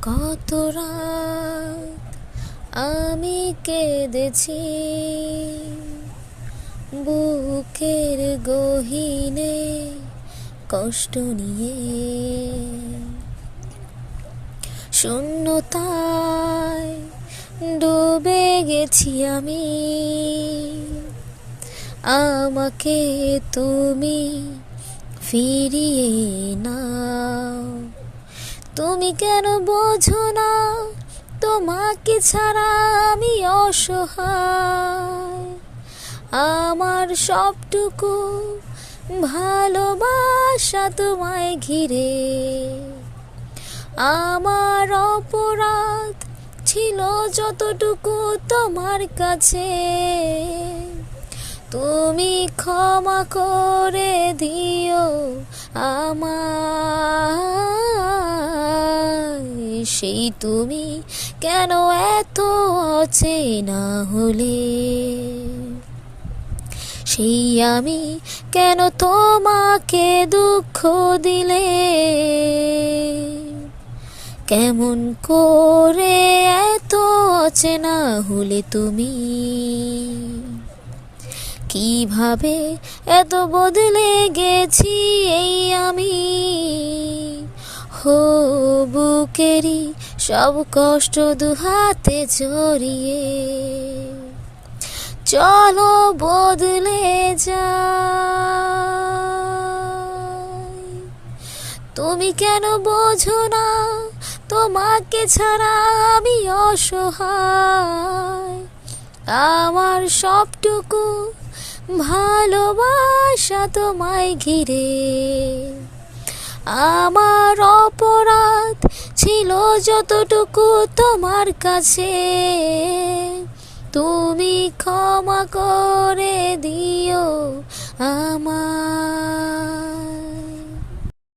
কত রাত আমি কেঁদেছি বুকের গহীনে কষ্ট নিয়ে, শূন্যতায় ডুবে গেছি আমি। আমাকে তুমি ফিরিয়ে নাও। তুমি কেন বোঝো না তোমাকে ছাড়া আমি অসহায়। আমার সবটুকু ভালোবাসা তোমায় ঘিরে। আমার অপরাধ ছিল যতটুকু তোমার কাছে, তুমি ক্ষমা করে দিও আমায়। সেই তুমি কেন এত অচেনা হলে, সেই আমি কেন তোমাকে দুঃখ দিলে। কেমন করে এত অচেনা হলে তুমি, কিভাবে এত বদলে গেছি এই আমি। হো বুকেরই সব কষ্ট দুহাতে জড়িয়ে চলো বদলে যাই। তুমি কেন বোঝো না তোমাকে ছাড়া আমি অসহায়। আমার সবটুকু ভালোবাসা তোমায় ঘিরে। আমার অপরাধ ছিল যতটুকু তোমার কাছে, তুমি ক্ষমা করে দিও আমায়।